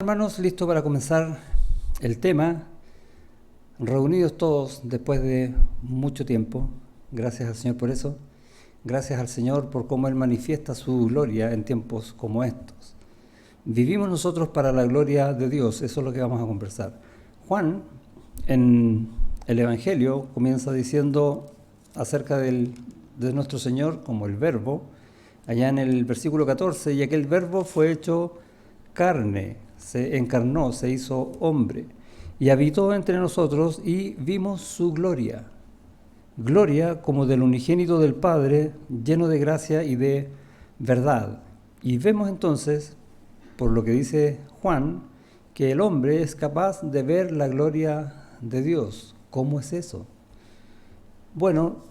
Hermanos, listo para comenzar el tema, reunidos todos después de mucho tiempo. Gracias al Señor por eso. Gracias al Señor por cómo Él manifiesta su gloria en tiempos como estos. Vivimos nosotros para la gloria de Dios, eso es lo que vamos a conversar. Juan, en el Evangelio, comienza diciendo acerca de nuestro Señor como el Verbo, allá en el versículo 14, y aquel Verbo fue hecho carne, se encarnó, se hizo hombre, y habitó entre nosotros y vimos su gloria. Gloria como del unigénito del Padre, lleno de gracia y de verdad. Y vemos entonces, por lo que dice Juan, que el hombre es capaz de ver la gloria de Dios. ¿Cómo es eso? Bueno,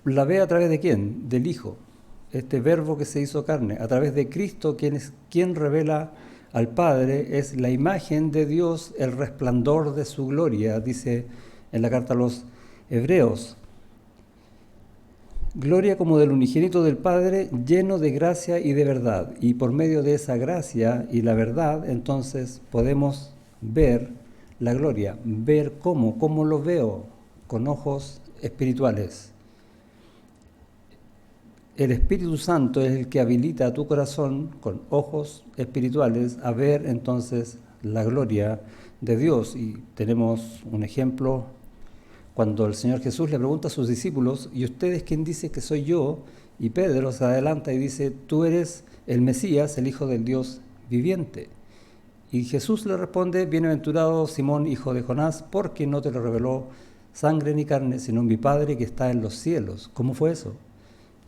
la ve a través de ¿quién? Del Hijo, este Verbo que se hizo carne, a través de Cristo, quien revela al Padre, es la imagen de Dios, el resplandor de su gloria, dice en la carta a los Hebreos. Gloria como del unigénito del Padre, lleno de gracia y de verdad. Y por medio de esa gracia y la verdad, entonces podemos ver la gloria, ver cómo lo veo, con ojos espirituales. El Espíritu Santo es el que habilita a tu corazón con ojos espirituales a ver entonces la gloria de Dios. Y tenemos un ejemplo cuando el Señor Jesús le pregunta a sus discípulos: ¿y ustedes quién dice que soy yo? Y Pedro se adelanta y dice: tú eres el Mesías, el Hijo del Dios viviente. Y Jesús le responde: bienaventurado Simón, hijo de Jonás, porque no te lo reveló sangre ni carne, sino mi Padre que está en los cielos. ¿Cómo fue eso?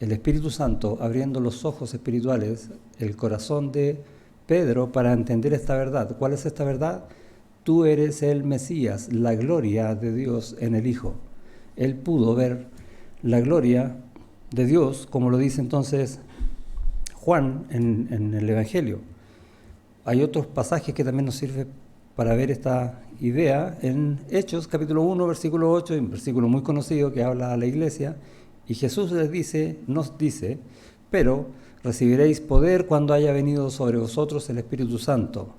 El Espíritu Santo abriendo los ojos espirituales, el corazón de Pedro para entender esta verdad. ¿Cuál es esta verdad? Tú eres el Mesías, la gloria de Dios en el Hijo. Él pudo ver la gloria de Dios, como lo dice entonces Juan en el Evangelio. Hay otros pasajes que también nos sirven para ver esta idea en Hechos, capítulo 1, versículo 8, un versículo muy conocido que habla a la iglesia. Y Jesús nos dice, pero recibiréis poder cuando haya venido sobre vosotros el Espíritu Santo,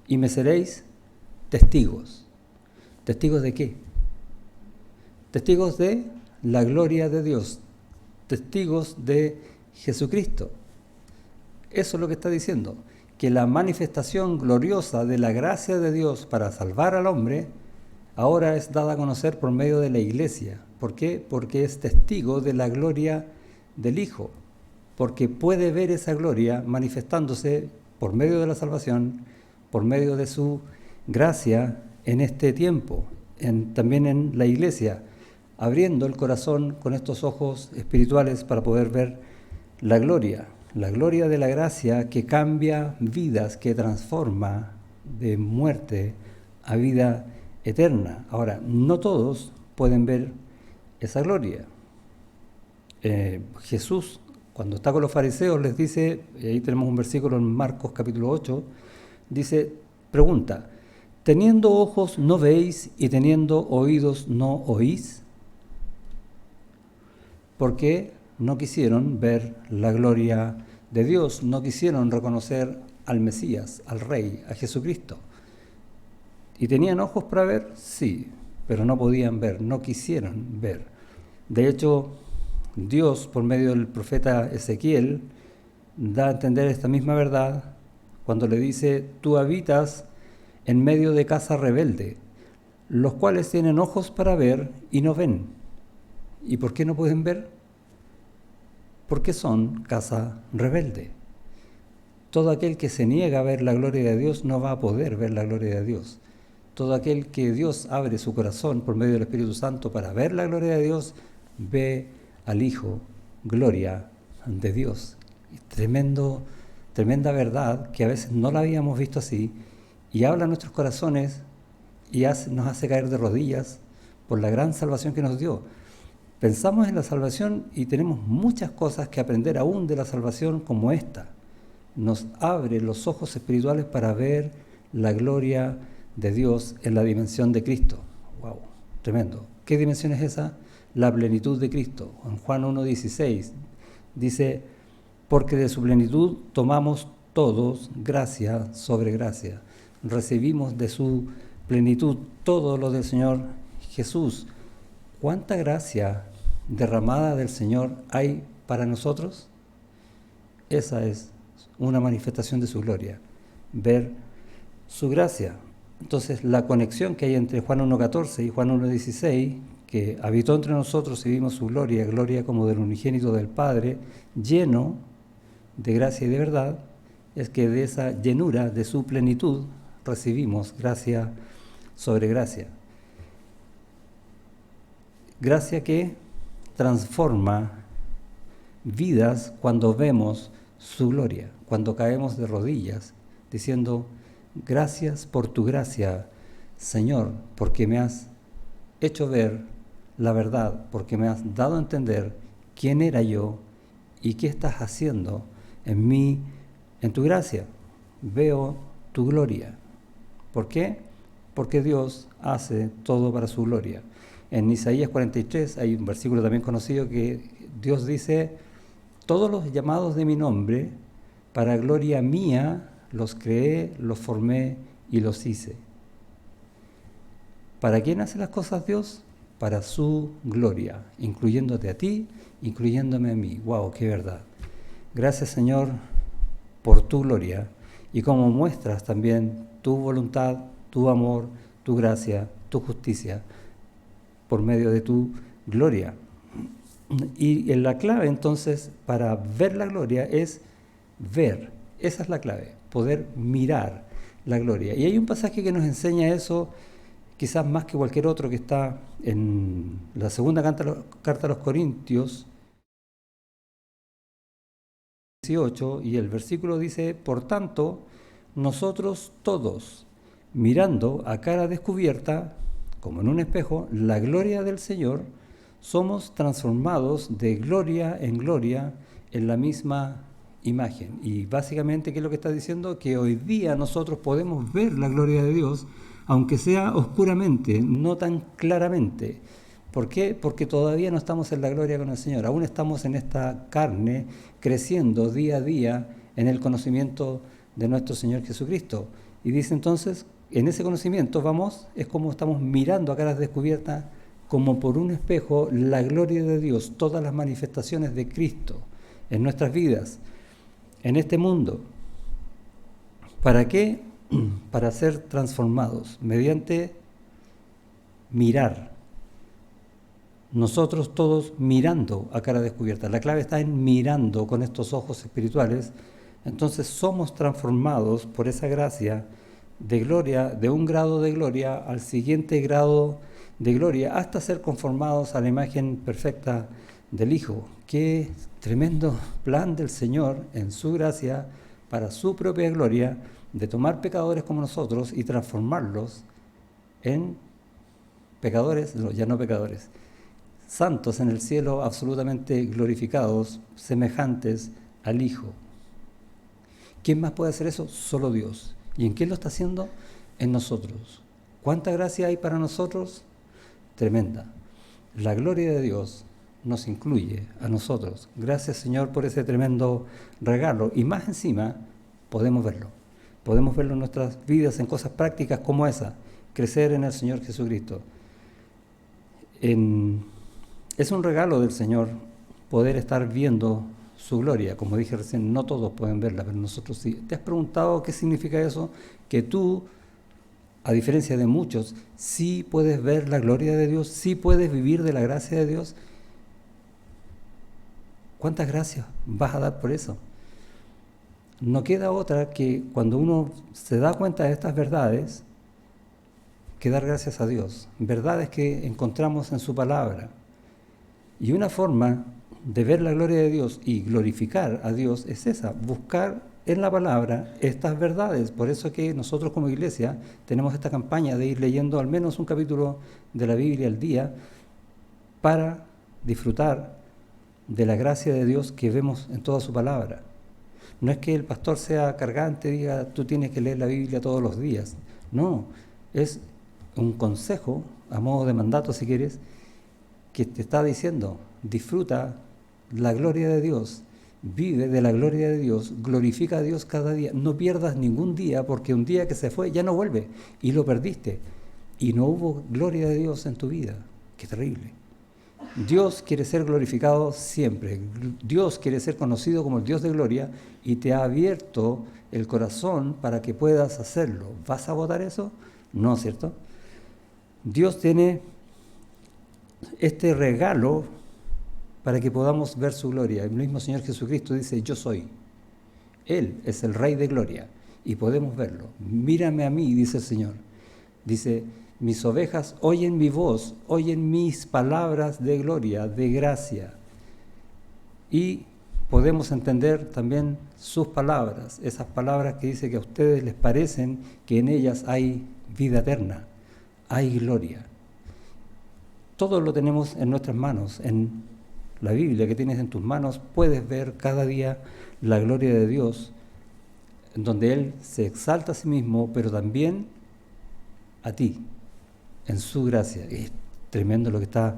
y me seréis testigos. ¿Testigos de qué? Testigos de la gloria de Dios, testigos de Jesucristo. Eso es lo que está diciendo, que la manifestación gloriosa de la gracia de Dios para salvar al hombre ahora es dada a conocer por medio de la iglesia. ¿Por qué? Porque es testigo de la gloria del Hijo, porque puede ver esa gloria manifestándose por medio de la salvación, por medio de su gracia en este tiempo, también en la iglesia, abriendo el corazón con estos ojos espirituales para poder ver la gloria de la gracia que cambia vidas, que transforma de muerte a vida eterna. Ahora, no todos pueden ver esa gloria. Jesús, cuando está con los fariseos, les dice, y ahí tenemos un versículo en Marcos capítulo 8, dice, pregunta: ¿teniendo ojos no veis y teniendo oídos no oís? Porque no quisieron ver la gloria de Dios, no quisieron reconocer al Mesías, al Rey, a Jesucristo. ¿Y tenían ojos para ver? Sí, pero no podían ver, no quisieron ver. De hecho, Dios, por medio del profeta Ezequiel, da a entender esta misma verdad cuando le dice: tú habitas en medio de casa rebelde, los cuales tienen ojos para ver y no ven. ¿Y por qué no pueden ver? Porque son casa rebelde. Todo aquel que se niega a ver la gloria de Dios no va a poder ver la gloria de Dios. Todo aquel que Dios abre su corazón por medio del Espíritu Santo para ver la gloria de Dios, ve al Hijo, gloria de Dios. Y tremenda verdad que a veces no la habíamos visto así, y habla a nuestros corazones y nos hace caer de rodillas por la gran salvación que nos dio. Pensamos en la salvación y tenemos muchas cosas que aprender aún de la salvación como esta. Nos abre los ojos espirituales para ver la gloria de Dios en la dimensión de Cristo. ¡Wow! Tremendo. ¿Qué dimensión es esa? La plenitud de Cristo. En Juan 1:16 dice: porque de su plenitud tomamos todos gracia sobre gracia. Recibimos de su plenitud todo lo del Señor Jesús. ¿Cuánta gracia derramada del Señor hay para nosotros? Esa es una manifestación de su gloria, ver su gracia. Entonces, la conexión que hay entre Juan 1.14 y Juan 1.16, que habitó entre nosotros y vimos su gloria, gloria como del unigénito del Padre, lleno de gracia y de verdad, es que de esa llenura, de su plenitud, recibimos gracia sobre gracia. Gracia que transforma vidas cuando vemos su gloria, cuando caemos de rodillas, diciendo: gracias por tu gracia, Señor, porque me has hecho ver la verdad, porque me has dado a entender quién era yo y qué estás haciendo en mí, en tu gracia. Veo tu gloria. ¿Por qué? Porque Dios hace todo para su gloria. En Isaías 43 hay un versículo también conocido que Dios dice: todos los llamados de mi nombre, para gloria mía, los creé, los formé y los hice. ¿Para quién hace las cosas Dios? Para su gloria, incluyéndote a ti, incluyéndome a mí. ¡Wow! ¡Qué verdad! Gracias, Señor, por tu gloria, y como muestras también tu voluntad, tu amor, tu gracia, tu justicia, por medio de tu gloria. Y la clave entonces para ver la gloria es ver. Esa es la clave, poder mirar la gloria. Y hay un pasaje que nos enseña eso, quizás más que cualquier otro, que está en la segunda carta a los Corintios 18, y el versículo dice: por tanto, nosotros todos, mirando a cara descubierta, como en un espejo, la gloria del Señor, somos transformados de gloria en la misma imagen. Y básicamente, ¿qué es lo que está diciendo? Que hoy día nosotros podemos ver la gloria de Dios, aunque sea oscuramente, no tan claramente. ¿Por qué? Porque todavía no estamos en la gloria con el Señor, aún estamos en esta carne, creciendo día a día en el conocimiento de nuestro Señor Jesucristo. Y dice entonces, en ese conocimiento es como estamos mirando a caras descubiertas, como por un espejo, la gloria de Dios, todas las manifestaciones de Cristo en nuestras vidas, en este mundo. ¿Para qué? Para ser transformados mediante mirar. Nosotros todos mirando a cara descubierta. La clave está en mirando con estos ojos espirituales. Entonces somos transformados por esa gracia de gloria, de un grado de gloria al siguiente grado de gloria, hasta ser conformados a la imagen perfecta del Hijo. Qué tremendo plan del Señor en su gracia, para su propia gloria, de tomar pecadores como nosotros y transformarlos en pecadores, ya no pecadores, santos en el cielo, absolutamente glorificados, semejantes al Hijo. ¿Quién más puede hacer eso? Solo Dios. ¿Y en quién lo está haciendo? En nosotros. ¿Cuánta gracia hay para nosotros? Tremenda. La gloria de Dios nos incluye a nosotros. Gracias, Señor, por ese tremendo regalo. Y más encima, podemos verlo. Podemos verlo en nuestras vidas, en cosas prácticas como esa. Crecer en el Señor Jesucristo. Es un regalo del Señor poder estar viendo su gloria. Como dije recién, no todos pueden verla, pero nosotros sí. ¿Te has preguntado qué significa eso? Que tú, a diferencia de muchos, sí puedes ver la gloria de Dios, sí puedes vivir de la gracia de Dios. ¿Cuántas gracias vas a dar por eso? No queda otra que, cuando uno se da cuenta de estas verdades, que dar gracias a Dios. Verdades que encontramos en su palabra. Y una forma de ver la gloria de Dios y glorificar a Dios es esa, buscar en la palabra estas verdades. Por eso que nosotros como iglesia tenemos esta campaña de ir leyendo al menos un capítulo de la Biblia al día, para disfrutar de la gracia de Dios que vemos en toda su palabra. No es que el pastor sea cargante y diga: tú tienes que leer la Biblia todos los días. No, es un consejo, a modo de mandato si quieres, que te está diciendo: disfruta la gloria de Dios, vive de la gloria de Dios, glorifica a Dios cada día. No pierdas ningún día, porque un día que se fue ya no vuelve y lo perdiste. Y no hubo gloria de Dios en tu vida. Qué terrible. Dios quiere ser glorificado siempre. Dios quiere ser conocido como el Dios de gloria y te ha abierto el corazón para que puedas hacerlo. ¿Vas a votar eso? No, ¿cierto? Dios tiene este regalo para que podamos ver su gloria. El mismo Señor Jesucristo dice, yo soy. Él es el Rey de gloria y podemos verlo. Mírame a mí, dice el Señor. Dice, mis ovejas oyen mi voz, oyen mis palabras de gloria, de gracia. Y podemos entender también sus palabras, esas palabras que dice que a ustedes les parecen que en ellas hay vida eterna, hay gloria. Todo lo tenemos en nuestras manos, en la Biblia que tienes en tus manos, puedes ver cada día la gloria de Dios, en donde Él se exalta a sí mismo, pero también a ti, en su gracia. Es tremendo lo que está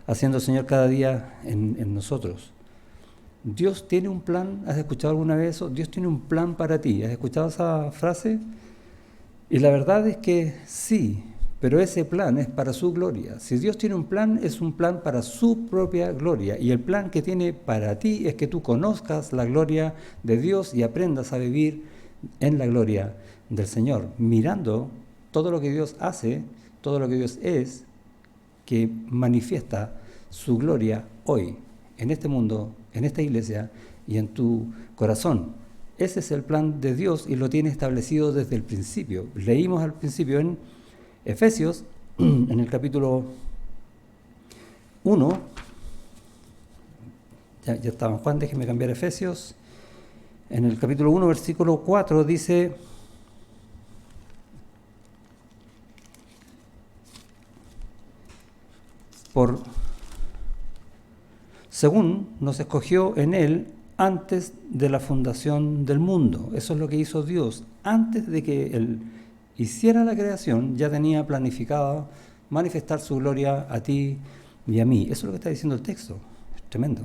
haciendo el Señor cada día en nosotros. Dios tiene un plan. ¿Has escuchado alguna vez eso? Dios tiene un plan para ti. ¿Has escuchado esa frase? Y la verdad es que sí, pero ese plan es para su gloria. Si Dios tiene un plan, es un plan para su propia gloria. Y el plan que tiene para ti es que tú conozcas la gloria de Dios y aprendas a vivir en la gloria del Señor, mirando todo lo que Dios hace, todo lo que Dios es, que manifiesta su gloria hoy, en este mundo, en esta iglesia y en tu corazón. Ese es el plan de Dios y lo tiene establecido desde el principio. Leímos al principio en Efesios, en el capítulo 1, ya estaba Juan, déjeme cambiar Efesios, en el capítulo 1, versículo 4 dice, según nos escogió en Él antes de la fundación del mundo. Eso es lo que hizo Dios. Antes de que Él hiciera la creación, ya tenía planificado manifestar su gloria a ti y a mí. Eso es lo que está diciendo el texto. Es tremendo.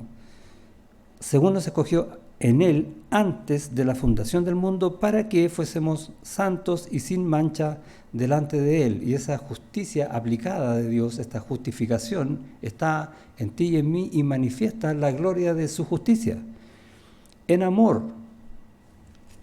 Según nos escogió en Él antes de la fundación del mundo, para que fuésemos santos y sin mancha delante de Él. Y esa justicia aplicada de Dios, esta justificación, está en ti y en mí y manifiesta la gloria de su justicia. En amor,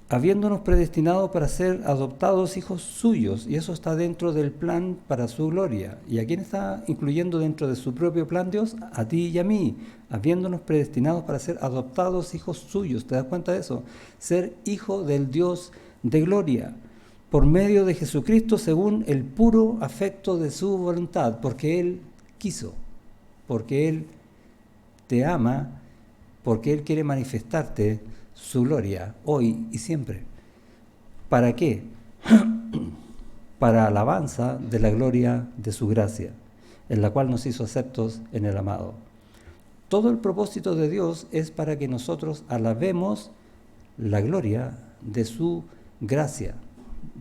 habiéndonos predestinado para ser adoptados hijos suyos, y eso está dentro del plan para su gloria. ¿Y a quién está incluyendo dentro de su propio plan Dios? A ti y a mí, habiéndonos predestinados para ser adoptados hijos suyos. ¿Te das cuenta de eso? Ser hijo del Dios de gloria, por medio de Jesucristo, según el puro afecto de su voluntad, porque Él quiso, porque Él te ama, porque Él quiere manifestarte su gloria, hoy y siempre. ¿Para qué? Para alabanza de la gloria de su gracia, en la cual nos hizo aceptos en el amado. Todo el propósito de Dios es para que nosotros alabemos la gloria de su gracia.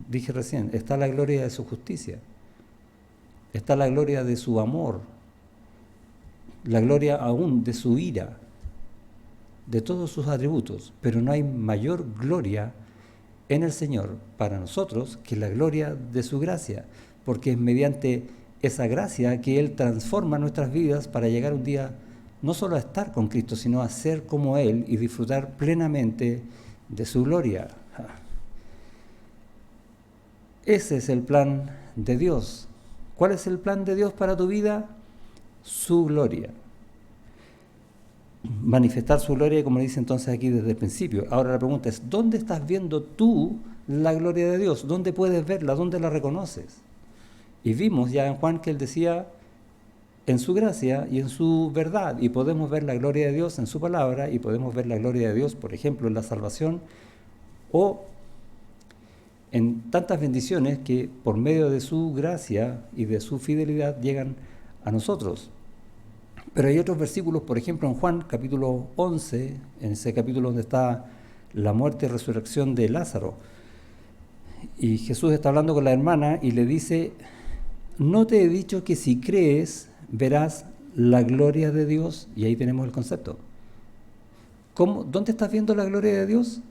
Dije recién, está la gloria de su justicia, está la gloria de su amor, la gloria aún de su ira, de todos sus atributos, pero no hay mayor gloria en el Señor para nosotros que la gloria de su gracia, porque es mediante esa gracia que Él transforma nuestras vidas para llegar un día no solo a estar con Cristo, sino a ser como Él y disfrutar plenamente de su gloria. Ese es el plan de Dios. ¿Cuál es el plan de Dios para tu vida? Su gloria. Manifestar su gloria, como dice entonces aquí desde el principio. Ahora la pregunta es, ¿dónde estás viendo tú la gloria de Dios? ¿Dónde puedes verla? ¿Dónde la reconoces? Y vimos ya en Juan que él decía, en su gracia y en su verdad, y podemos ver la gloria de Dios en su palabra, y podemos ver la gloria de Dios, por ejemplo, en la salvación, o en tantas bendiciones que por medio de su gracia y de su fidelidad llegan a nosotros. Pero hay otros versículos, por ejemplo en Juan capítulo 11, en ese capítulo donde está la muerte y resurrección de Lázaro, y Jesús está hablando con la hermana y le dice, ¿no te he dicho que si crees verás la gloria de Dios? Y ahí tenemos el concepto. ¿Dónde estás viendo la gloria de Dios?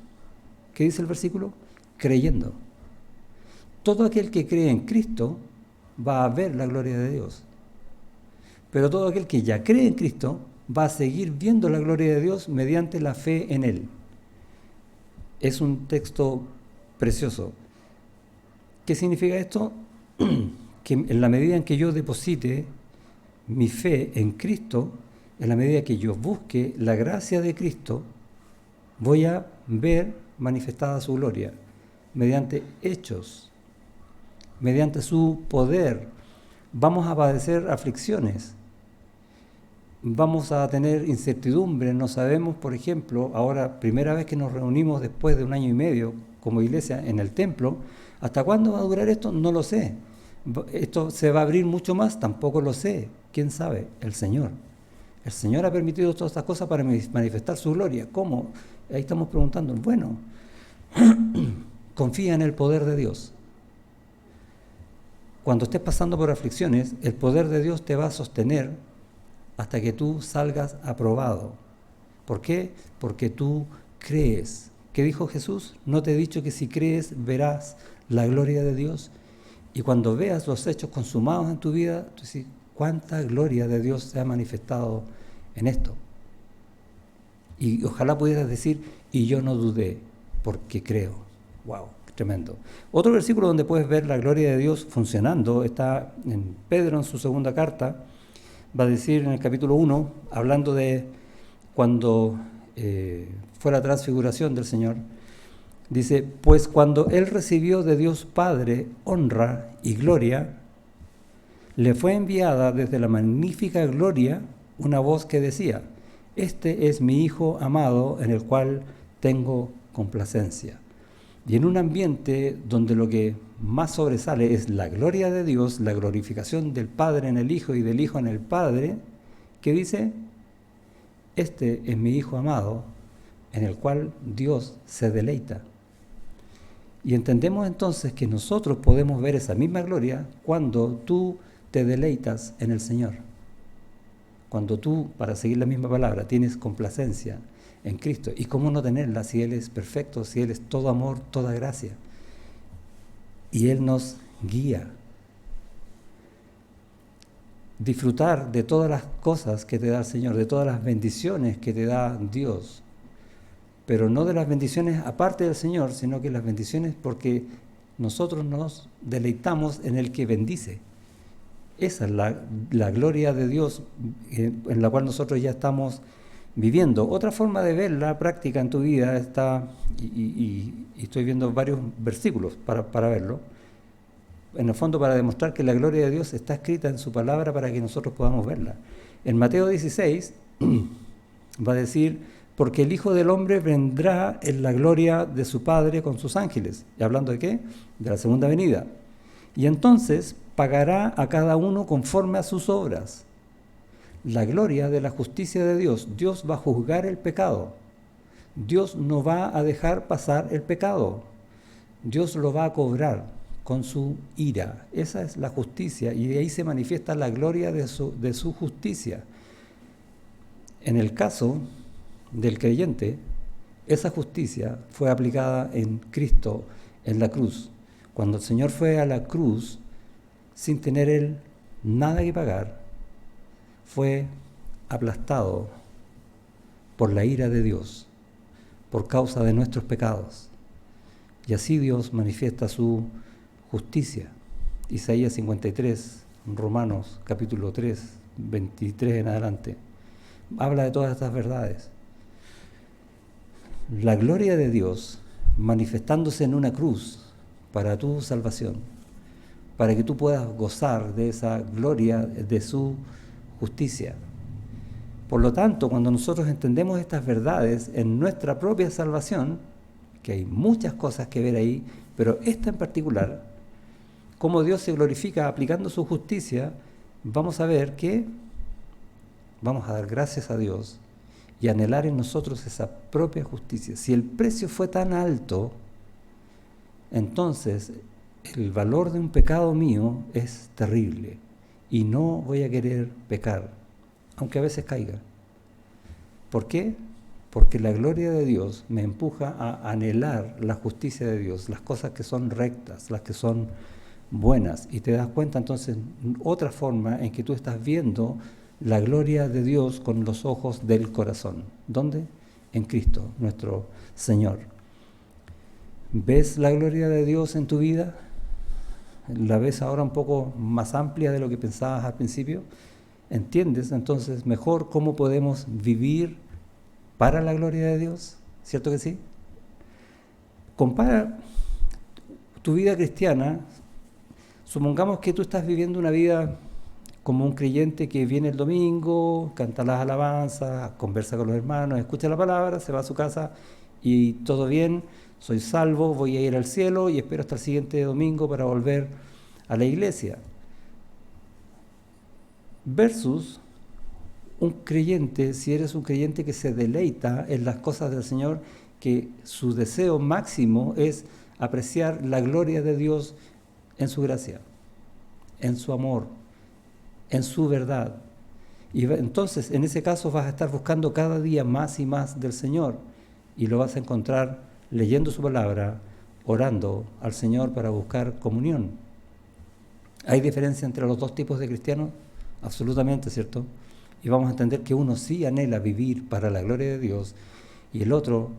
¿Qué dice el versículo? Creyendo. Todo aquel que cree en Cristo va a ver la gloria de Dios. Pero todo aquel que ya cree en Cristo va a seguir viendo la gloria de Dios mediante la fe en Él. Es un texto precioso. ¿Qué significa esto? Que en la medida en que yo deposite mi fe en Cristo, en la medida que yo busque la gracia de Cristo, voy a ver manifestada su gloria mediante hechos, mediante su poder. Vamos a padecer aflicciones, vamos a tener incertidumbre, no sabemos, por ejemplo, ahora, primera vez que nos reunimos después de 1 año y medio como iglesia en el templo, ¿hasta cuándo va a durar esto? No lo sé. ¿Esto se va a abrir mucho más? Tampoco lo sé. ¿Quién sabe? El Señor. El Señor ha permitido todas estas cosas para manifestar su gloria. ¿Cómo? Ahí estamos preguntando. Bueno, confía en el poder de Dios. Cuando estés pasando por aflicciones, el poder de Dios te va a sostener hasta que tú salgas aprobado. ¿Por qué? Porque tú crees. ¿Qué dijo Jesús? ¿No te he dicho que si crees verás la gloria de Dios? Y cuando veas los hechos consumados en tu vida, tú dices, ¿cuánta gloria de Dios se ha manifestado en esto? Y ojalá pudieras decir, y yo no dudé, porque creo. ¡Wow! Tremendo. Otro versículo donde puedes ver la gloria de Dios funcionando está en Pedro, en su segunda carta. Va a decir en el capítulo 1, hablando de cuando fue la transfiguración del Señor, dice, pues cuando Él recibió de Dios Padre honra y gloria, le fue enviada desde la magnífica gloria una voz que decía, este es mi Hijo amado en el cual tengo complacencia. Y en un ambiente donde lo que más sobresale es la gloria de Dios, la glorificación del Padre en el Hijo y del Hijo en el Padre, que dice, este es mi Hijo amado en el cual Dios se deleita. Y entendemos entonces que nosotros podemos ver esa misma gloria cuando tú te deleitas en el Señor. Cuando tú, para seguir la misma palabra, tienes complacencia en Cristo. ¿Y cómo no tenerla si Él es perfecto, si Él es todo amor, toda gracia? Y Él nos guía. Disfrutar de todas las cosas que te da el Señor, de todas las bendiciones que te da Dios. Pero no de las bendiciones aparte del Señor, sino que las bendiciones porque nosotros nos deleitamos en el que bendice. Esa es la gloria de Dios en la cual nosotros ya estamos viviendo. Otra forma de ver la práctica en tu vida está, y estoy viendo varios versículos para verlo, en el fondo para demostrar que la gloria de Dios está escrita en su palabra para que nosotros podamos verla. En Mateo 16 va a decir, porque el Hijo del Hombre vendrá en la gloria de su Padre con sus ángeles. ¿Y hablando de qué? De la segunda venida. Y entonces pagará a cada uno conforme a sus obras. La gloria de la justicia de Dios. Dios va a juzgar el pecado. Dios no va a dejar pasar el pecado. Dios lo va a cobrar con su ira. Esa es la justicia y de ahí se manifiesta la gloria de su justicia. En el caso del creyente, esa justicia fue aplicada en Cristo, en la cruz. Cuando el Señor fue a la cruz, sin tener Él nada que pagar, fue aplastado por la ira de Dios, por causa de nuestros pecados. Y así Dios manifiesta su justicia. Isaías 53, Romanos capítulo 3, 23 en adelante, habla de todas estas verdades. La gloria de Dios manifestándose en una cruz para tu salvación, para que tú puedas gozar de esa gloria, de su justicia. Por lo tanto, cuando nosotros entendemos estas verdades en nuestra propia salvación, que hay muchas cosas que ver ahí, pero esta en particular, cómo Dios se glorifica aplicando su justicia, vamos a ver que vamos a dar gracias a Dios y anhelar en nosotros esa propia justicia. Si el precio fue tan alto, entonces el valor de un pecado mío es terrible y no voy a querer pecar, aunque a veces caiga. ¿Por qué? porque la gloria de Dios me empuja a anhelar la justicia de Dios, las cosas que son rectas, las que son buenas. Y te das cuenta entonces otra forma en que tú estás viendo la gloria de Dios con los ojos del corazón. ¿Dónde? En Cristo, nuestro Señor. ¿Ves la gloria de Dios en tu vida? ¿La ves ahora un poco más amplia de lo que pensabas al principio? ¿Entiendes entonces mejor cómo podemos vivir para la gloria de Dios? ¿Cierto que sí? Compara tu vida cristiana. Supongamos que tú estás viviendo una vida como un creyente que viene el domingo, canta las alabanzas, conversa con los hermanos, escucha la palabra, se va a su casa y todo bien, soy salvo, voy a ir al cielo y espero hasta el siguiente domingo para volver a la iglesia. Versus un creyente, si eres un creyente que se deleita en las cosas del Señor, que su deseo máximo es apreciar la gloria de Dios en su gracia, en su amor, en su verdad. Y entonces, en ese caso, vas a estar buscando cada día más y más del Señor y lo vas a encontrar leyendo su palabra, orando al Señor para buscar comunión. ¿Hay diferencia entre los dos tipos de cristianos? Absolutamente, ¿cierto? Y vamos a entender que uno sí anhela vivir para la gloria de Dios y el otro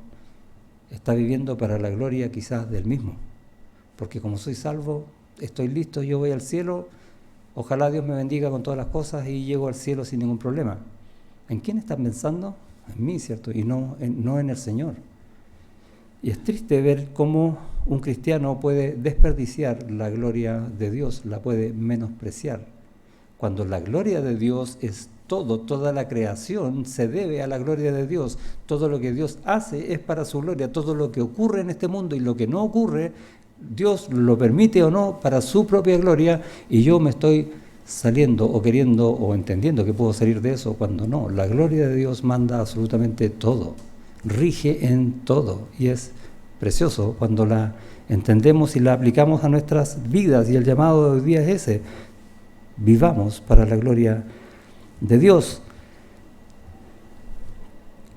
está viviendo para la gloria quizás del mismo. Porque como soy salvo, estoy listo, yo voy al cielo, ojalá Dios me bendiga con todas las cosas y llego al cielo sin ningún problema. ¿En quién estás pensando? En mí, ¿cierto? Y no en el Señor. Y es triste ver cómo un cristiano puede desperdiciar la gloria de Dios, la puede menospreciar. Cuando la gloria de Dios es todo, toda la creación se debe a la gloria de Dios. Todo lo que Dios hace es para su gloria. Todo lo que ocurre en este mundo y lo que no ocurre, Dios lo permite o no para su propia gloria, y yo me estoy saliendo o queriendo o entendiendo que puedo salir de eso cuando no. La gloria de Dios manda absolutamente todo, rige en todo, y es precioso cuando la entendemos y la aplicamos a nuestras vidas, y el llamado de hoy día es ese: vivamos para la gloria de Dios.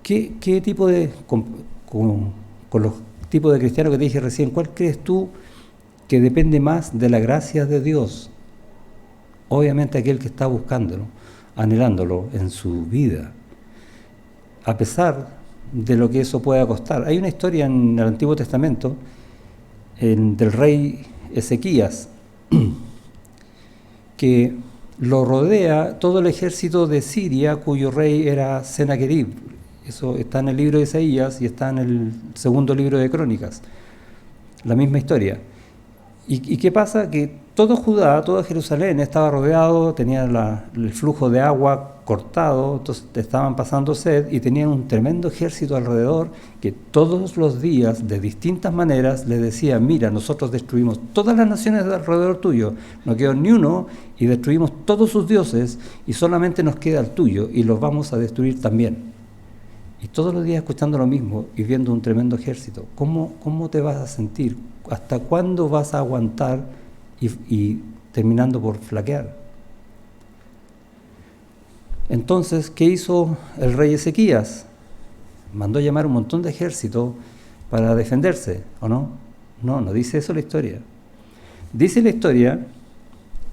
¿Qué tipo de, con los tipos de cristianos que te dije recién, cuál crees tú que depende más de la gracia de Dios? Obviamente aquel que está buscándolo, anhelándolo en su vida, a pesar de lo que eso pueda costar. Hay una historia en el Antiguo Testamento del rey Ezequías que lo rodea todo el ejército de Siria, cuyo rey era Sennacherib. Eso está en el libro de Isaías y está en el segundo libro de Crónicas. La misma historia. ¿Y qué pasa? Que todo Judá, todo Jerusalén estaba rodeado, tenía el flujo de agua cortado, entonces estaban pasando sed y tenían un tremendo ejército alrededor que todos los días, de distintas maneras, le decían: mira, nosotros destruimos todas las naciones de alrededor tuyo, no quedó ni uno, y destruimos todos sus dioses, y solamente nos queda el tuyo, y los vamos a destruir también. Y todos los días escuchando lo mismo y viendo un tremendo ejército. ¿Cómo te vas a sentir? ¿Hasta cuándo vas a aguantar y terminando por flaquear? Entonces, ¿qué hizo el rey Ezequías? Mandó llamar un montón de ejército para defenderse, ¿o no? No dice eso la historia. Dice la historia,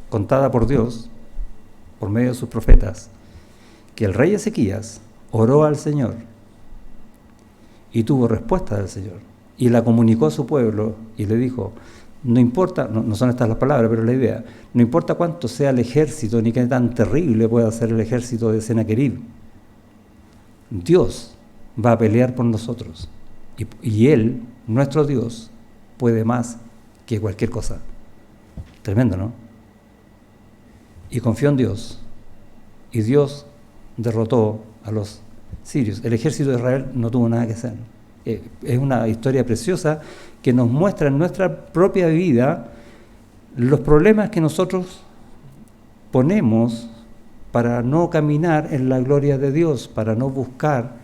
contada por Dios, por medio de sus profetas, que el rey Ezequías oró al Señor y tuvo respuesta del Señor, y la comunicó a su pueblo y le dijo: no importa, no son estas las palabras, pero la idea, no importa cuánto sea el ejército, ni qué tan terrible pueda ser el ejército de Sennacherib, Dios va a pelear por nosotros, y Él, nuestro Dios, puede más que cualquier cosa. Tremendo, ¿no? Y confió en Dios, y Dios derrotó a los sirios. El ejército de Israel no tuvo nada que hacer. Es una historia preciosa que nos muestra en nuestra propia vida los problemas que nosotros ponemos para no caminar en la gloria de Dios, para no buscar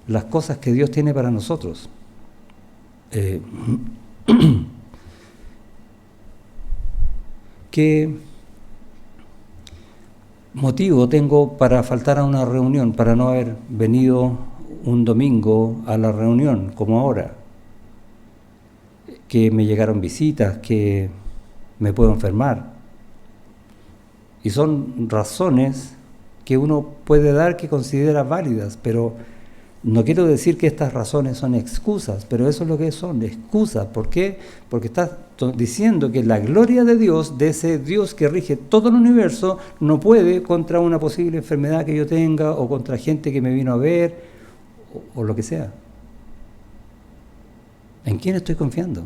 las cosas que Dios tiene para nosotros. ¿Qué motivo tengo para faltar a una reunión, para no haber venido un domingo a la reunión, como ahora, que me llegaron visitas, que me puedo enfermar. Y son razones que uno puede dar que considera válidas, pero no quiero decir que estas razones son excusas, pero eso es lo que son, excusas. ¿Por qué? Porque estás diciendo que la gloria de Dios, de ese Dios que rige todo el universo, no puede contra una posible enfermedad que yo tenga o contra gente que me vino a ver o lo que sea. ¿En quién estoy confiando?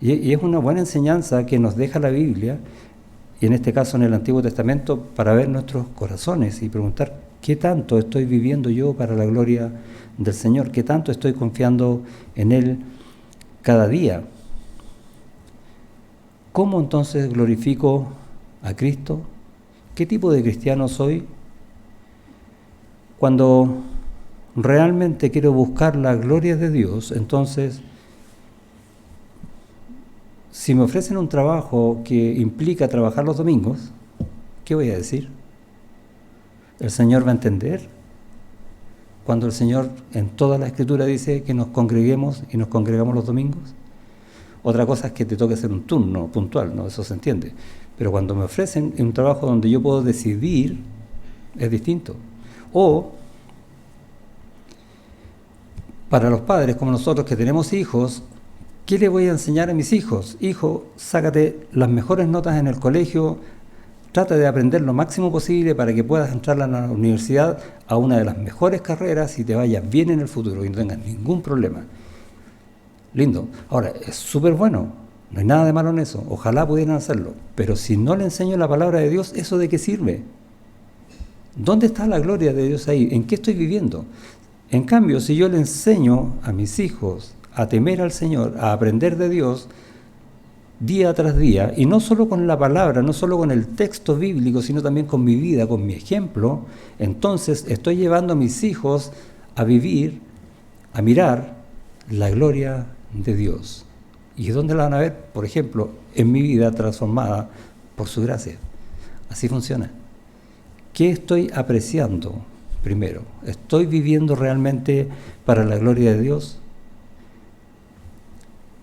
Y es una buena enseñanza que nos deja la Biblia, y en este caso en el Antiguo Testamento, para ver nuestros corazones y preguntar qué tanto estoy viviendo yo para la gloria del Señor, qué tanto estoy confiando en Él cada día. ¿Cómo entonces glorifico a Cristo? ¿Qué tipo de cristiano soy? Cuando realmente quiero buscar la gloria de Dios, entonces, si me ofrecen un trabajo que implica trabajar los domingos, ¿qué voy a decir? ¿El Señor va a entender? Cuando el Señor en toda la Escritura dice que nos congreguemos y nos congregamos los domingos. Otra cosa es que te toque hacer un turno puntual, ¿no? Eso se entiende. Pero cuando me ofrecen un trabajo donde yo puedo decidir, es distinto. O para los padres como nosotros que tenemos hijos, ¿qué le voy a enseñar a mis hijos? Hijo, sácate las mejores notas en el colegio, trata de aprender lo máximo posible para que puedas entrar a la universidad a una de las mejores carreras y te vayas bien en el futuro y no tengas ningún problema. Lindo. Ahora, es súper bueno, no hay nada de malo en eso, ojalá pudieran hacerlo, pero si no le enseño la palabra de Dios, ¿eso de qué sirve? ¿Dónde está la gloria de Dios ahí? ¿En qué estoy viviendo? En cambio, si yo le enseño a mis hijos a temer al Señor, a aprender de Dios día tras día, y no solo con la palabra, no solo con el texto bíblico, sino también con mi vida, con mi ejemplo, entonces estoy llevando a mis hijos a vivir, a mirar la gloria de Dios. ¿Y dónde la van a ver? Por ejemplo, en mi vida transformada por su gracia. Así funciona. ¿Qué estoy apreciando primero? ¿Estoy viviendo realmente para la gloria de Dios?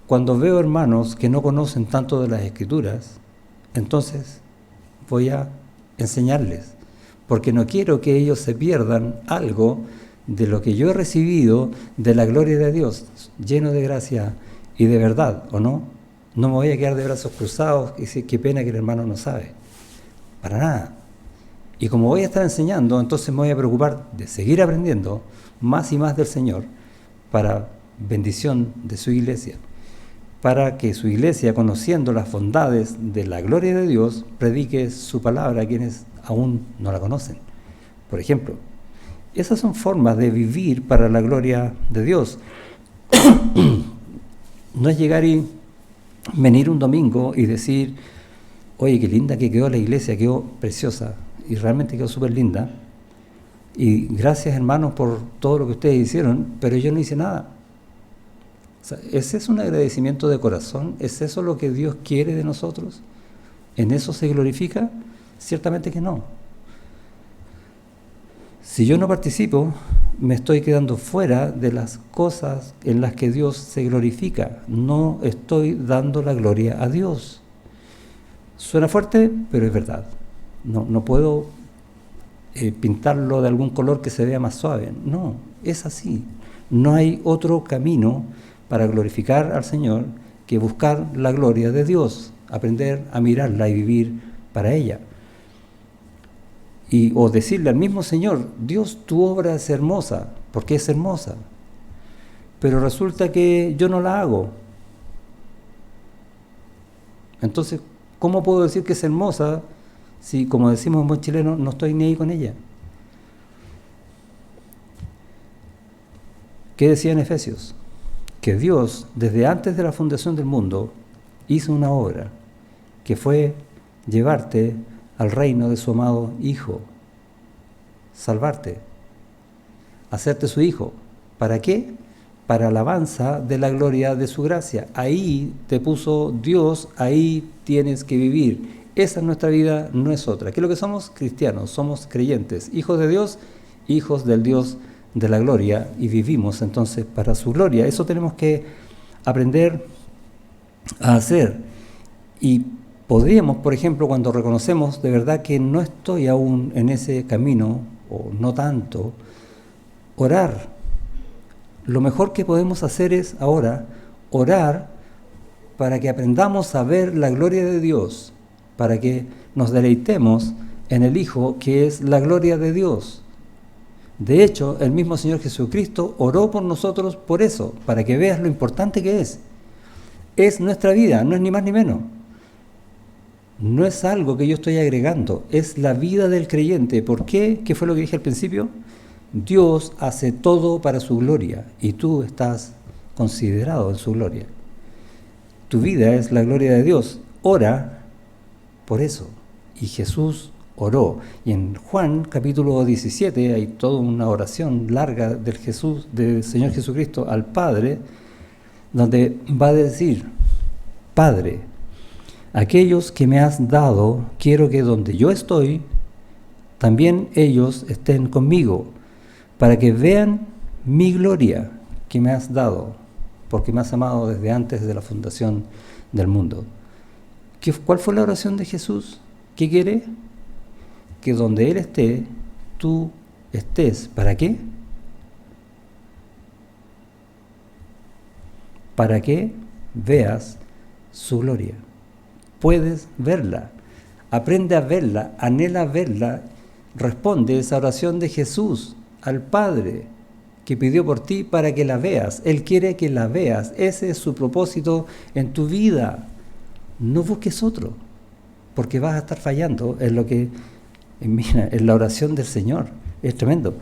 Cuando veo hermanos que no conocen tanto de las Escrituras, entonces voy a enseñarles, porque no quiero que ellos se pierdan algo de lo que yo he recibido de la gloria de Dios, lleno de gracia y de verdad, ¿o no? No me voy a quedar de brazos cruzados y decir, qué pena que el hermano no sabe. Para nada. Y como voy a estar enseñando, entonces me voy a preocupar de seguir aprendiendo más y más del Señor para bendición de su iglesia, para que su iglesia, conociendo las bondades de la gloria de Dios, predique su palabra a quienes aún no la conocen. Por ejemplo, esas son formas de vivir para la gloria de Dios. No es llegar y venir un domingo y decir, oye, qué linda que quedó la iglesia, quedó preciosa, y realmente quedó súper linda, y gracias hermanos por todo lo que ustedes hicieron, pero yo no hice nada. O sea, ¿ese es un agradecimiento de corazón? ¿Es eso lo que Dios quiere de nosotros? ¿En eso se glorifica? Ciertamente que no. Si yo no participo, me estoy quedando fuera de las cosas en las que Dios se glorifica. No estoy dando la gloria a Dios. Suena fuerte, pero es verdad. No puedo pintarlo de algún color que se vea más suave. No, es así. No hay otro camino para glorificar al Señor que buscar la gloria de Dios, aprender a mirarla y vivir para ella. O decirle al mismo Señor, Dios, tu obra es hermosa, porque es hermosa, pero resulta que yo no la hago. Entonces, ¿cómo puedo decir que es hermosa si, como decimos en buen chileno, no estoy ni ahí con ella? ¿Qué decía en Efesios? Que Dios, desde antes de la fundación del mundo, hizo una obra que fue llevarte al reino de su amado Hijo, salvarte, hacerte su Hijo. ¿Para qué? Para alabanza de la gloria de su gracia. Ahí te puso Dios, ahí tienes que vivir. Esa es nuestra vida, no es otra. ¿Qué es lo que somos? Cristianos, somos creyentes, hijos de Dios, hijos del Dios de la gloria y vivimos entonces para su gloria. Eso tenemos que aprender a hacer. Y podríamos, por ejemplo, cuando reconocemos de verdad que no estoy aún en ese camino, o no tanto, orar. Lo mejor que podemos hacer es ahora orar para que aprendamos a ver la gloria de Dios, para que nos deleitemos en el Hijo, que es la gloria de Dios. De hecho, el mismo Señor Jesucristo oró por nosotros por eso, para que veas lo importante que es. Es nuestra vida, no es ni más ni menos. No es algo que yo estoy agregando, es la vida del creyente. ¿Por qué? ¿Qué fue lo que dije al principio? Dios hace todo para su gloria y tú estás considerado en su gloria. Tu vida es la gloria de Dios. Ora por eso. Y Jesús oró. Y en Juan capítulo 17 hay toda una oración larga del Señor Jesucristo al Padre, donde va a decir: Padre, aquellos que me has dado, quiero que donde yo estoy, también ellos estén conmigo, para que vean mi gloria que me has dado, porque me has amado desde antes de la fundación del mundo. ¿Cuál fue la oración de Jesús? ¿Qué quiere? Que donde Él esté, tú estés. ¿Para qué? Para que veas su gloria. Puedes verla, aprende a verla, anhela verla, responde esa oración de Jesús al Padre que pidió por ti para que la veas. Él quiere que la veas, ese es su propósito en tu vida. No busques otro, porque vas a estar fallando en lo que, mira, en la oración del Señor. Es tremendo.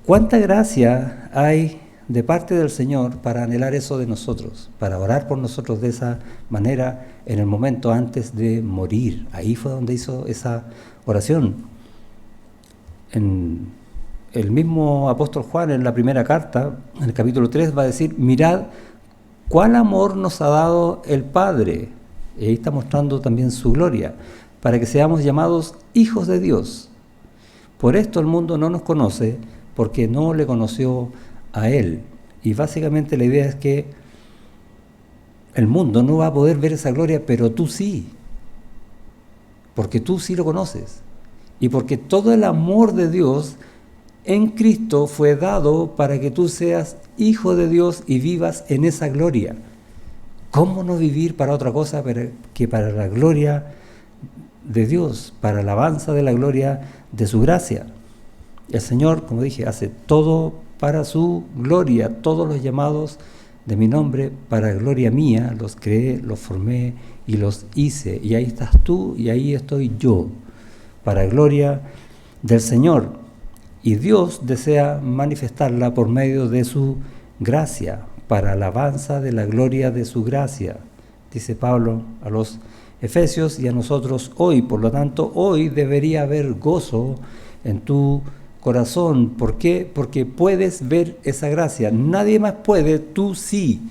¿Cuánta gracia hay de parte del Señor para anhelar eso de nosotros, para orar por nosotros de esa manera en el momento antes de morir? Ahí fue donde hizo esa oración. En el mismo apóstol Juan, en la primera carta, en el capítulo 3, va a decir: mirad cuál amor nos ha dado el Padre. Y ahí está mostrando también su gloria, para que seamos llamados hijos de Dios. Por esto el mundo no nos conoce, porque no le conoció a Él. Y básicamente la idea es que el mundo no va a poder ver esa gloria, pero tú sí, porque tú sí lo conoces, y porque todo el amor de Dios en Cristo fue dado para que tú seas hijo de Dios y vivas en esa gloria. ¿Cómo no vivir para otra cosa que para la gloria de Dios, para la alabanza de la gloria de su gracia? El Señor, como dije, hace todo para su gloria. Todos los llamados de mi nombre, para gloria mía, los creé, los formé y los hice. Y ahí estás tú y ahí estoy yo, para gloria del Señor. Y Dios desea manifestarla por medio de su gracia, para alabanza de la gloria de su gracia, dice Pablo a los Efesios y a nosotros hoy. Por lo tanto, hoy debería haber gozo en tu corazón. ¿Por qué? Porque puedes ver esa gracia. Nadie más puede, tú sí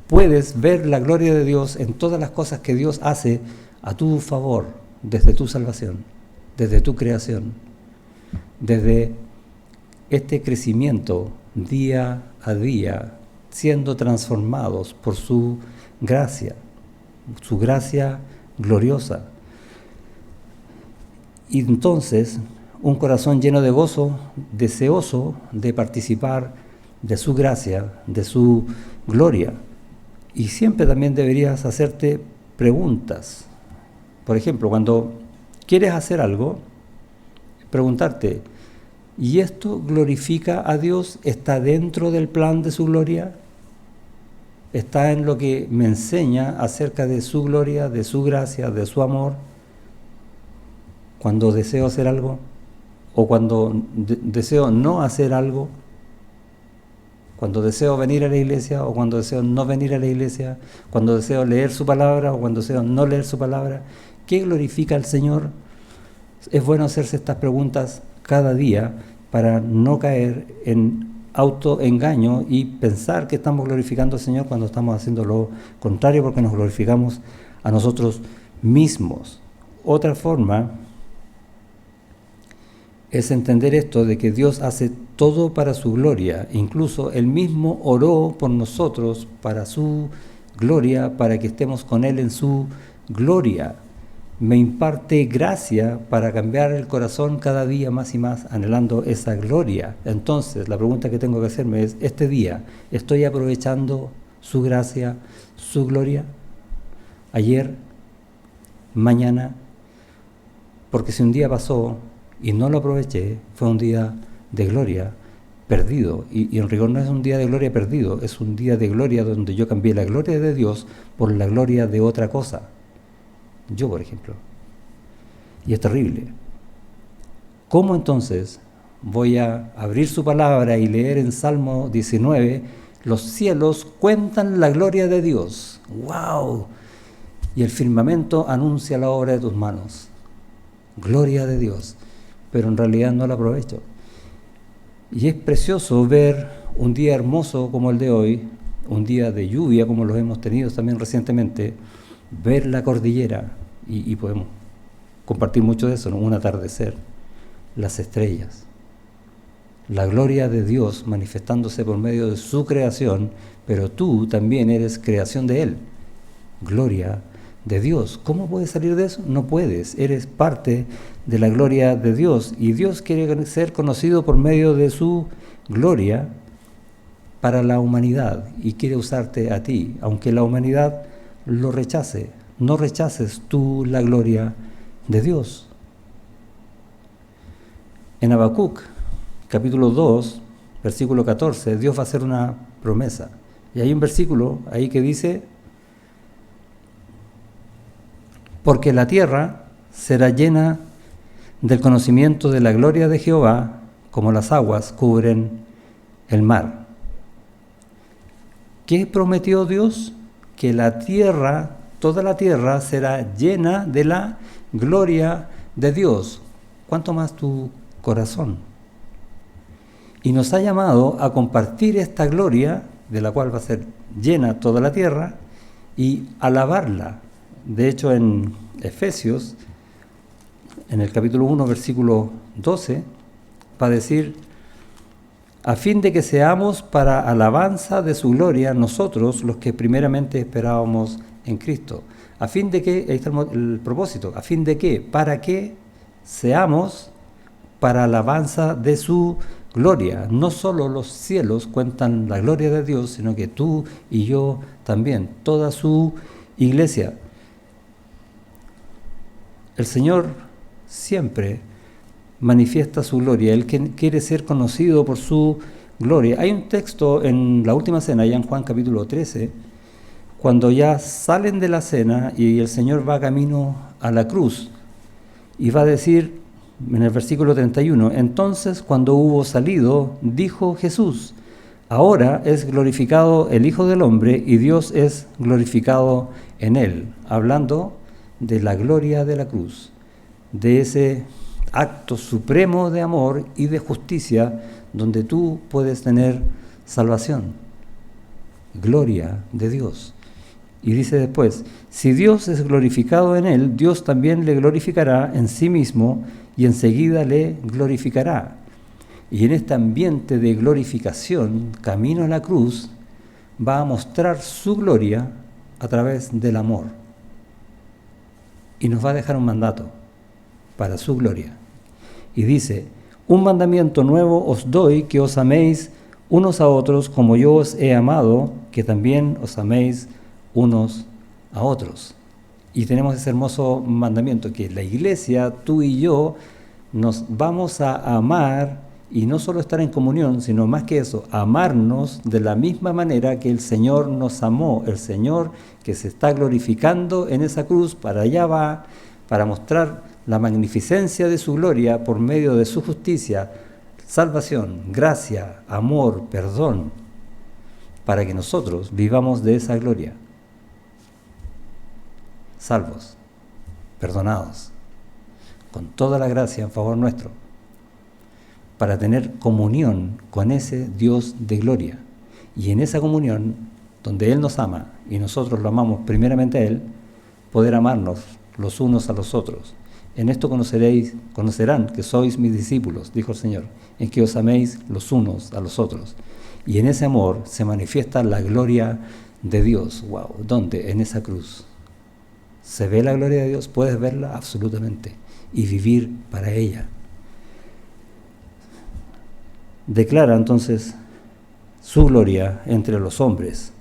puedes ver la gloria de Dios en todas las cosas que Dios hace a tu favor, desde tu salvación, desde tu creación, desde este crecimiento día a día, siendo transformados por su gracia gloriosa. Y entonces, un corazón lleno de gozo, deseoso de participar de su gracia, de su gloria. Y siempre también deberías hacerte preguntas. Por ejemplo, cuando quieres hacer algo, preguntarte: ¿y esto glorifica a Dios? ¿Está dentro del plan de su gloria? ¿Está en lo que me enseña acerca de su gloria, de su gracia, de su amor? Cuando deseo hacer algo, o cuando deseo no hacer algo, cuando deseo venir a la iglesia, o cuando deseo no venir a la iglesia, cuando deseo leer su palabra, o cuando deseo no leer su palabra, ¿qué glorifica al Señor? Es bueno hacerse estas preguntas cada día para no caer en autoengaño y pensar que estamos glorificando al Señor cuando estamos haciendo lo contrario, porque nos glorificamos a nosotros mismos. Otra forma es entender esto de que Dios hace todo para su gloria. Incluso Él mismo oró por nosotros para su gloria, para que estemos con Él en su gloria. Me imparte gracia para cambiar el corazón cada día más y más, anhelando esa gloria. Entonces, la pregunta que tengo que hacerme es, este día, ¿estoy aprovechando su gracia, su gloria? Ayer, mañana, porque si un día pasó y no lo aproveché, fue un día de gloria perdido. Y en rigor no es un día de gloria perdido, es un día de gloria donde yo cambié la gloria de Dios por la gloria de otra cosa. Yo, por ejemplo. Y es terrible. ¿Cómo entonces voy a abrir su palabra y leer en Salmo 19, los cielos cuentan la gloria de Dios? ¡Wow! Y el firmamento anuncia la obra de tus manos. Gloria de Dios. Pero en realidad no la aprovecho. Y es precioso ver un día hermoso como el de hoy, un día de lluvia como los hemos tenido también recientemente, ver la cordillera, y podemos compartir mucho de eso, ¿no? Un atardecer, las estrellas, la gloria de Dios manifestándose por medio de su creación, pero tú también eres creación de Él, gloria de Dios. ¿Cómo puedes salir de eso? No puedes, eres parte de la gloria de Dios, y Dios quiere ser conocido por medio de su gloria para la humanidad, y quiere usarte a ti, aunque la humanidad lo rechace. No rechaces tú la gloria de Dios. En Habacuc, capítulo 2, versículo 14, Dios va a hacer una promesa. Y hay un versículo ahí que dice, porque la tierra será llena del conocimiento de la gloria de Jehová, como las aguas cubren el mar. ¿Qué prometió Dios? Que la tierra, toda la tierra será llena de la gloria de Dios. ¿Cuánto más tu corazón? Y nos ha llamado a compartir esta gloria, de la cual va a ser llena toda la tierra, y alabarla. De hecho, en Efesios, en el capítulo 1, versículo 12, va a decir, a fin de que seamos para alabanza de su gloria nosotros los que primeramente esperábamos en Cristo. A fin de que, ahí está el propósito, a fin de que, para que seamos para alabanza de su gloria. No solo los cielos cuentan la gloria de Dios, sino que tú y yo también, toda su iglesia. El Señor siempre manifiesta su gloria. Él quiere ser conocido por su gloria. Hay un texto en la última cena, ya en Juan capítulo 13, cuando ya salen de la cena y el Señor va camino a la cruz, y va a decir en el versículo 31, entonces cuando hubo salido, dijo Jesús, ahora es glorificado el Hijo del Hombre y Dios es glorificado en él, hablando de la gloria de la cruz, de ese acto supremo de amor y de justicia donde tú puedes tener salvación. Gloria de Dios. Y dice después, si Dios es glorificado en él, Dios también le glorificará en sí mismo y enseguida le glorificará. Y en este ambiente de glorificación, camino a la cruz, va a mostrar su gloria a través del amor. Y nos va a dejar un mandato para su gloria. Y dice, un mandamiento nuevo os doy, que os améis unos a otros como yo os he amado, que también os améis unos a otros. Y tenemos ese hermoso mandamiento, que la iglesia, tú y yo, nos vamos a amar, y no solo estar en comunión, sino más que eso, amarnos de la misma manera que el Señor nos amó, el Señor que se está glorificando en esa cruz, para allá va, para mostrar la magnificencia de su gloria por medio de su justicia, salvación, gracia, amor, perdón, para que nosotros vivamos de esa gloria. Salvos, perdonados, con toda la gracia en favor nuestro, para tener comunión con ese Dios de gloria. Y en esa comunión, donde Él nos ama y nosotros lo amamos primeramente a Él, poder amarnos los unos a los otros. En esto conocerán que sois mis discípulos, dijo el Señor, en que os améis los unos a los otros. Y en ese amor se manifiesta la gloria de Dios. Wow, ¿dónde? En esa cruz. ¿Se ve la gloria de Dios? Puedes verla absolutamente y vivir para ella. Declara entonces su gloria entre los hombres.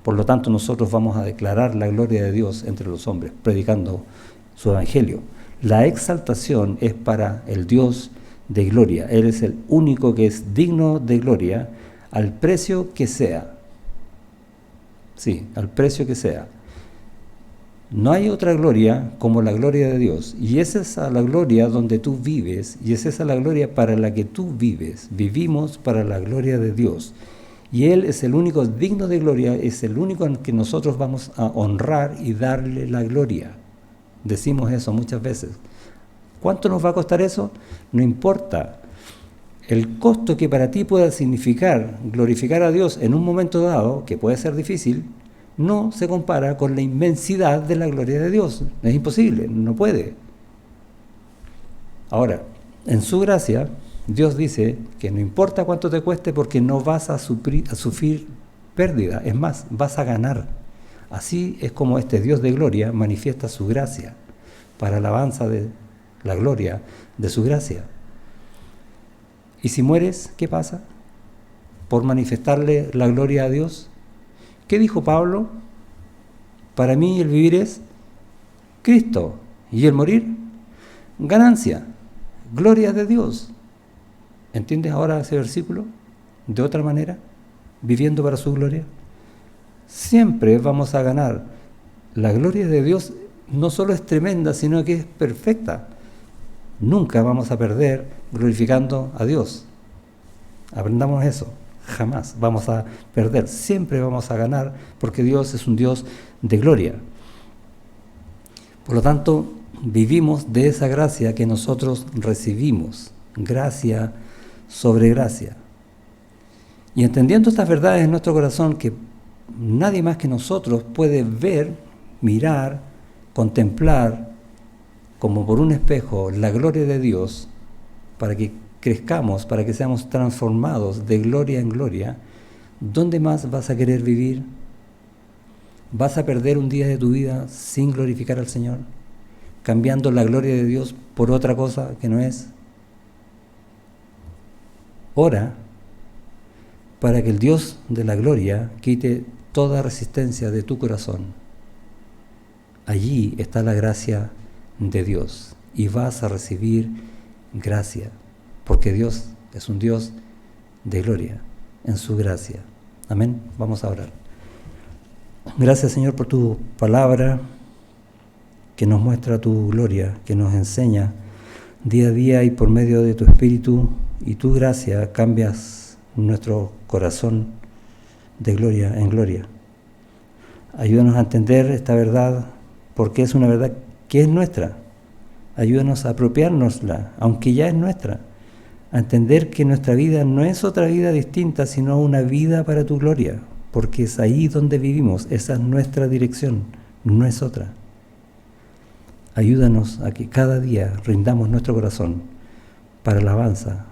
Por lo tanto, nosotros vamos a declarar la gloria de Dios entre los hombres, predicando su evangelio. La exaltación es para el Dios de gloria. Él es el único que es digno de gloria al precio que sea. Sí, al precio que sea. No hay otra gloria como la gloria de Dios. Y es esa la gloria donde tú vives, y es esa la gloria para la que tú vives. Vivimos para la gloria de Dios. Y Él es el único digno de gloria, es el único en que nosotros vamos a honrar y darle la gloria. Decimos eso muchas veces. ¿Cuánto nos va a costar eso? No importa. El costo que para ti pueda significar glorificar a Dios en un momento dado, que puede ser difícil, no se compara con la inmensidad de la gloria de Dios. Es imposible, no puede. Ahora, en su gracia, Dios dice que no importa cuánto te cueste porque no vas a sufrir pérdida. Es más, vas a ganar. Así es como este Dios de gloria manifiesta su gracia para alabanza de la gloria de su gracia. Y si mueres, ¿qué pasa? Por manifestarle la gloria a Dios. ¿Qué dijo Pablo? Para mí el vivir es Cristo y el morir, ganancia, gloria de Dios. ¿Entiendes ahora ese versículo? De otra manera, viviendo para su gloria. Siempre vamos a ganar. La gloria de Dios no solo es tremenda, sino que es perfecta. Nunca vamos a perder glorificando a Dios. Aprendamos eso. Jamás vamos a perder. Siempre vamos a ganar porque Dios es un Dios de gloria. Por lo tanto, vivimos de esa gracia que nosotros recibimos. Gracia sobre gracia. Y entendiendo estas verdades en nuestro corazón que nadie más que nosotros puede ver, mirar, contemplar como por un espejo la gloria de Dios para que crezcamos, para que seamos transformados de gloria en gloria, ¿dónde más vas a querer vivir? ¿Vas a perder un día de tu vida sin glorificar al Señor? ¿Cambiando la gloria de Dios por otra cosa que no es? Ora para que el Dios de la gloria quite toda resistencia de tu corazón. Allí está la gracia de Dios y vas a recibir gracia, porque Dios es un Dios de gloria en su gracia. Amén. Vamos a orar. Gracias, Señor, por tu palabra que nos muestra tu gloria, que nos enseña día a día y por medio de tu Espíritu y tu gracia cambias nuestro corazón de gloria en gloria. Ayúdanos a entender esta verdad porque es una verdad que es nuestra. Ayúdanos a apropiárnosla, aunque ya es nuestra, a entender que nuestra vida no es otra vida distinta, sino una vida para tu gloria, porque es ahí donde vivimos, esa es nuestra dirección, no es otra. Ayúdanos a que cada día rindamos nuestro corazón para la alabanza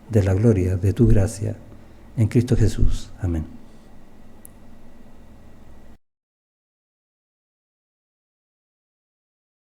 de la gloria de tu gracia en Cristo Jesús. Amén.